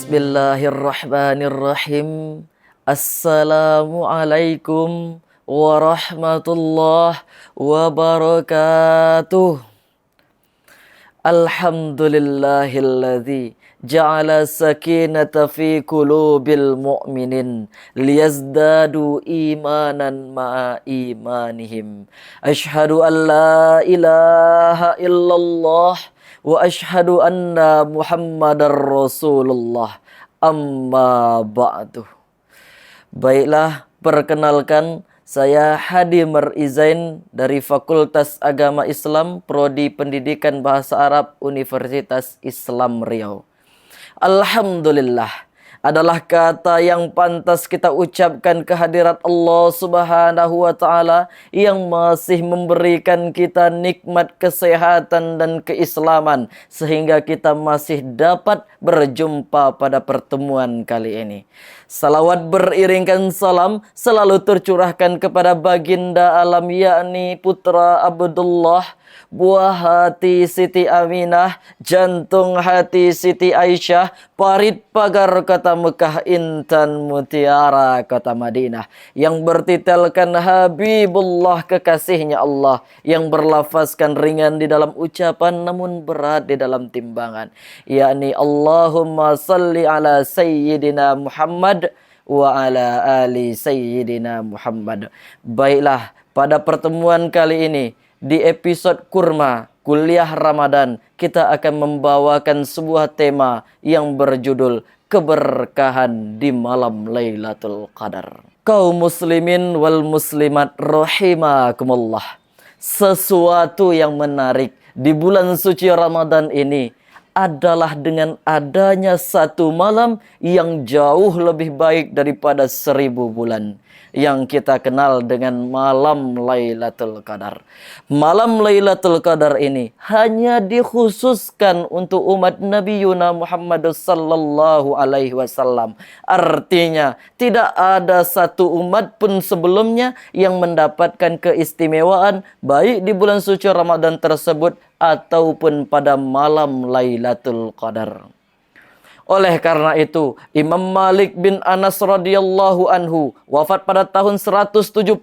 Bismillahirrahmanirrahim. Assalamualaikum warahmatullahi wabarakatuh. Alhamdulillahilladzi ja'ala sakinata fi qulubil mu'minin liyazdadu imanan ma'a imanihim. Asyhadu an la ilaha illallah wa asyhadu anna Muhammadar Rasulullah. Amma ba'du. Baiklah, perkenalkan, saya Hadi Merizain dari Fakultas Agama Islam, Prodi Pendidikan Bahasa Arab, Universitas Islam Riau. Alhamdulillah adalah kata yang pantas kita ucapkan kehadirat Allah Subhanahu wa Ta'ala yang masih memberikan kita nikmat kesehatan dan keislaman sehingga kita masih dapat berjumpa pada pertemuan kali ini. Salawat beriringkan salam selalu tercurahkan kepada baginda alam, yakni putra Abdullah, buah hati Siti Aminah, jantung hati Siti Aisyah, parit pagar kota Mekah, intan mutiara kota Madinah, yang bertitelkan Habibullah, kekasihnya Allah, yang berlafazkan ringan di dalam ucapan namun berat di dalam timbangan, yakni Allahumma salli ala Sayyidina Muhammad wa ala ali Sayyidina Muhammad. Baiklah, pada pertemuan kali ini di episode Kurma Kuliah Ramadan, kita akan membawakan sebuah tema yang berjudul keberkahan di malam Lailatul Qadar. Kaum muslimin wal muslimat rahimakumullah. Sesuatu yang menarik di bulan suci Ramadan ini adalah dengan adanya satu malam yang jauh lebih baik daripada 1000 bulan, yang kita kenal dengan malam Lailatul Qadar. Malam Lailatul Qadar ini hanya dikhususkan untuk umat Nabi Muhammad sallallahu alaihi wasallam. Artinya tidak ada satu umat pun sebelumnya yang mendapatkan keistimewaan baik di bulan suci Ramadan tersebut ataupun pada malam Lailatul Qadar. Oleh karena itu, Imam Malik bin Anas radhiyallahu anhu wafat pada tahun 179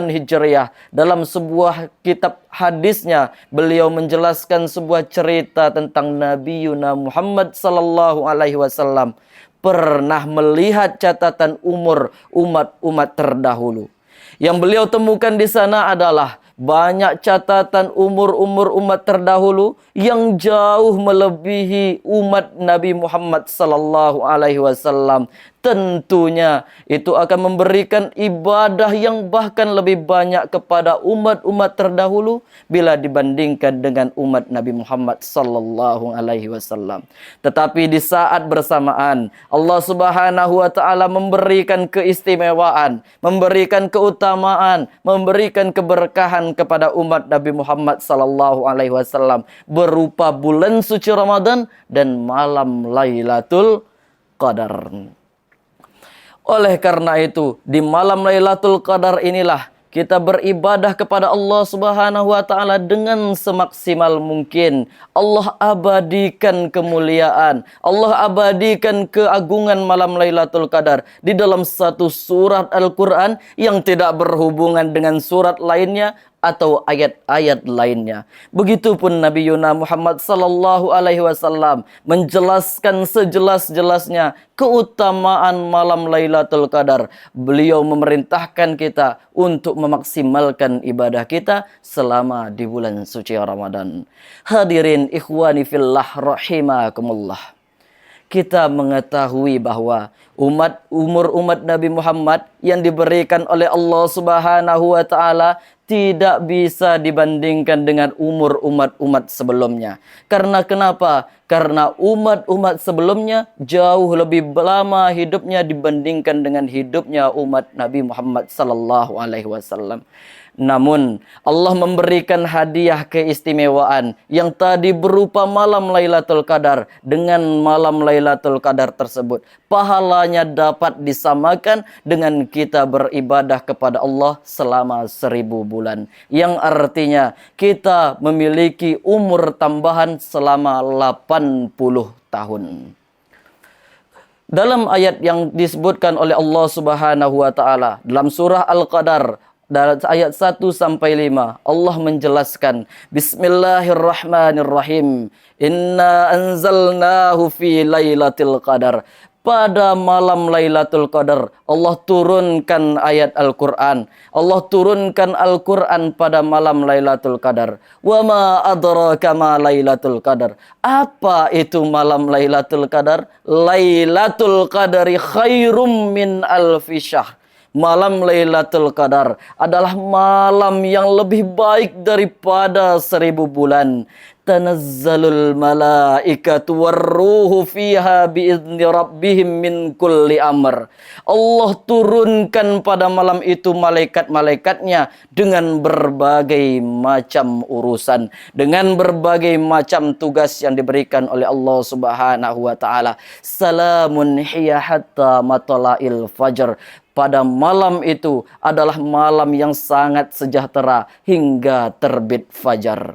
Hijriah. Dalam sebuah kitab hadisnya, beliau menjelaskan sebuah cerita tentang Nabi Muhammad sallallahu alaihi wasallam pernah melihat catatan umur umat-umat terdahulu. Yang beliau temukan di sana adalah banyak catatan umur-umur umat terdahulu yang jauh melebihi umat Nabi Muhammad sallallahu alaihi wasallam. Tentunya itu akan memberikan ibadah yang bahkan lebih banyak kepada umat-umat terdahulu bila dibandingkan dengan umat Nabi Muhammad sallallahu alaihi wasallam. Tetapi di saat bersamaan Allah Subhanahu wa Ta'ala memberikan keistimewaan, memberikan keutamaan, memberikan keberkahan kepada umat Nabi Muhammad sallallahu alaihi wasallam berupa bulan suci Ramadan dan malam Lailatul Qadar. Oleh karena itu, di malam Lailatul Qadar inilah kita beribadah kepada Allah Subhanahu wa Ta'ala dengan semaksimal mungkin. Allah abadikan kemuliaan, Allah abadikan keagungan malam Lailatul Qadar di dalam satu surat Al-Quran yang tidak berhubungan dengan surat lainnya atau ayat-ayat lainnya. Begitupun Nabi Muhammad sallallahu alaihi wasallam menjelaskan sejelas-jelasnya keutamaan malam Lailatul Qadar. Beliau memerintahkan kita untuk memaksimalkan ibadah kita selama di bulan suci Ramadan. Hadirin ikhwani fillah rahimakumullah. Kita mengetahui bahwa umur umat Nabi Muhammad yang diberikan oleh Allah Subhanahu wa Ta'ala tidak bisa dibandingkan dengan umur umat-umat sebelumnya. Karena kenapa? Karena umat-umat sebelumnya jauh lebih lama hidupnya dibandingkan dengan hidupnya umat Nabi Muhammad sallallahu alaihi wasallam. Namun Allah memberikan hadiah keistimewaan yang tadi berupa malam Lailatul Qadar. Dengan malam Lailatul Qadar tersebut, pahalanya dapat disamakan dengan kita beribadah kepada Allah selama 1000 bulan. Yang artinya kita memiliki umur tambahan selama 80 tahun. Dalam ayat yang disebutkan oleh Allah Subhanahu wa taala dalam surah Al-Qadar dalam ayat 1 sampai 5, Allah menjelaskan, Bismillahirrahmanirrahim. Inna anzalnahu fi lailatul qadar. Pada malam Lailatul Qadar, Allah turunkan ayat Al-Quran. Allah turunkan Al-Quran pada malam Lailatul Qadar. Wa ma adraka ma Lailatul Qadar. Apa itu malam Lailatul Qadar? Lailatul Qadari khairum min alfi syahr. Malam Lailatul Qadar adalah malam yang lebih baik daripada 1000 bulan. Tanazzalul malaikatu warruhu fiha biizni rabbihim min kulli amr. Allah turunkan pada malam itu malaikat-malaikatnya dengan berbagai macam urusan, dengan berbagai macam tugas yang diberikan oleh Allah Subhanahu wa taala. Salamun hiya hatta matla'il fajr. Pada malam itu adalah malam yang sangat sejahtera hingga terbit fajar.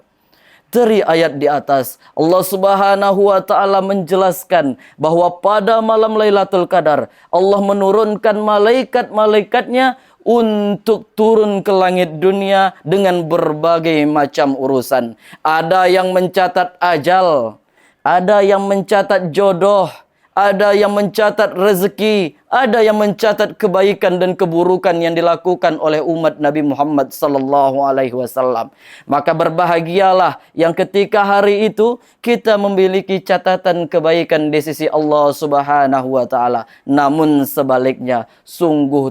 Dari ayat di atas, Allah Subhanahu wa taala menjelaskan bahwa pada malam Lailatul Qadar Allah menurunkan malaikat-malaikatnya untuk turun ke langit dunia dengan berbagai macam urusan. Ada yang mencatat ajal, ada yang mencatat jodoh, ada yang mencatat rezeki, ada yang mencatat kebaikan dan keburukan yang dilakukan oleh umat Nabi Muhammad sallallahu alaihi wasallam. Maka berbahagialah yang ketika hari itu kita memiliki catatan kebaikan di sisi Allah Subhanahu wa taala. Namun sebaliknya, sungguh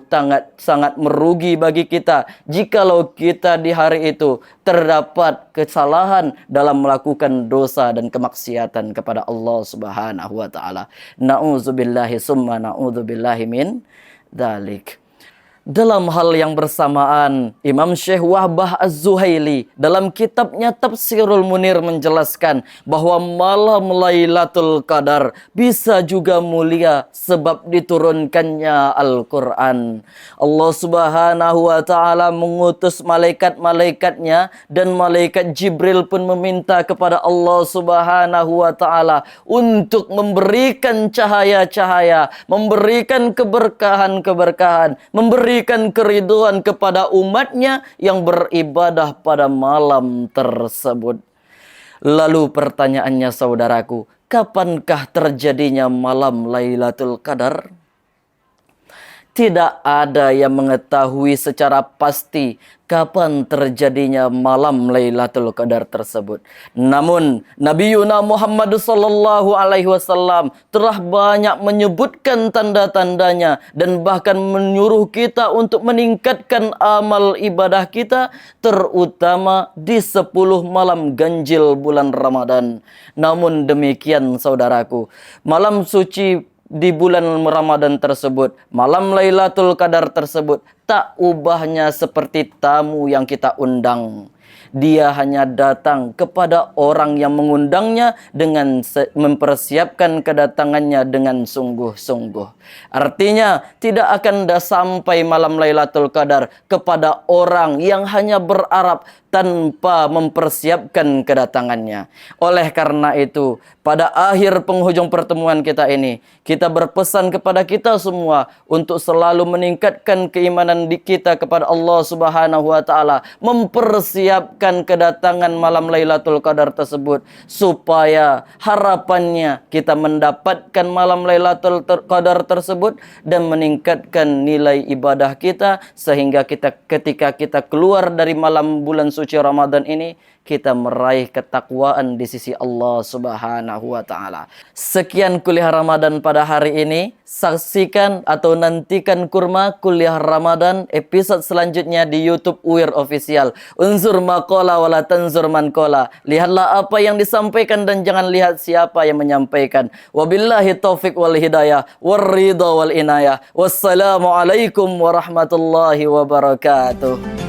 sangat merugi bagi kita jikalau kita di hari itu terdapat kesalahan dalam melakukan dosa dan kemaksiatan kepada Allah Subhanahu wa taala. Na'udzubillahi summa na'udzubillahi min dzalik. Dalam hal yang bersamaan, Imam Syekh Wahbah Az-Zuhaili dalam kitabnya Tafsirul Munir menjelaskan bahwa malam Lailatul Qadar bisa juga mulia sebab diturunkannya Al-Quran. Allah Subhanahu wa taala mengutus malaikat-malaikatnya dan malaikat Jibril pun meminta kepada Allah Subhanahu wa taala untuk memberikan cahaya-cahaya, memberikan keberkahan-keberkahan, memberikan keriduan kepada umatnya yang beribadah pada malam tersebut. Lalu pertanyaannya saudaraku, kapankah terjadinya malam Lailatul Qadar? Tidak ada yang mengetahui secara pasti kapan terjadinya malam Lailatul Qadar tersebut. Namun Nabi Muhammad sallallahu alaihi wasallam telah banyak menyebutkan tanda-tandanya dan bahkan menyuruh kita untuk meningkatkan amal ibadah kita, terutama di 10 malam ganjil bulan Ramadan. Namun demikian saudaraku, malam suci di bulan Ramadan tersebut, malam Lailatul Qadar tersebut, tak ubahnya seperti tamu yang kita undang. Dia hanya datang kepada orang yang mengundangnya dengan mempersiapkan kedatangannya dengan sungguh-sungguh. Artinya, tidak akan sampai malam Lailatul Qadar kepada orang yang hanya berharap tanpa mempersiapkan kedatangannya. Oleh karena itu, pada akhir penghujung pertemuan kita ini, kita berpesan kepada kita semua untuk selalu meningkatkan keimanan kita kepada Allah Subhanahu wa taala, mempersiapkan kedatangan malam Lailatul Qadar tersebut supaya harapannya kita mendapatkan malam Lailatul Qadar tersebut dan meningkatkan nilai ibadah kita sehingga ketika kita keluar dari malam bulan suci Ramadan ini, kita meraih ketakwaan di sisi Allah Subhanahu wa taala. Sekian kuliah Ramadan pada hari ini. Saksikan atau nantikan kurma kuliah Ramadan episode selanjutnya di YouTube UIR Official. Unzur maqala wala tanzur man qala. Lihatlah apa yang disampaikan dan jangan lihat siapa yang menyampaikan. Wabillahi taufik wal hidayah war ridha wal inayah. Wassalamualaikum warahmatullahi wabarakatuh.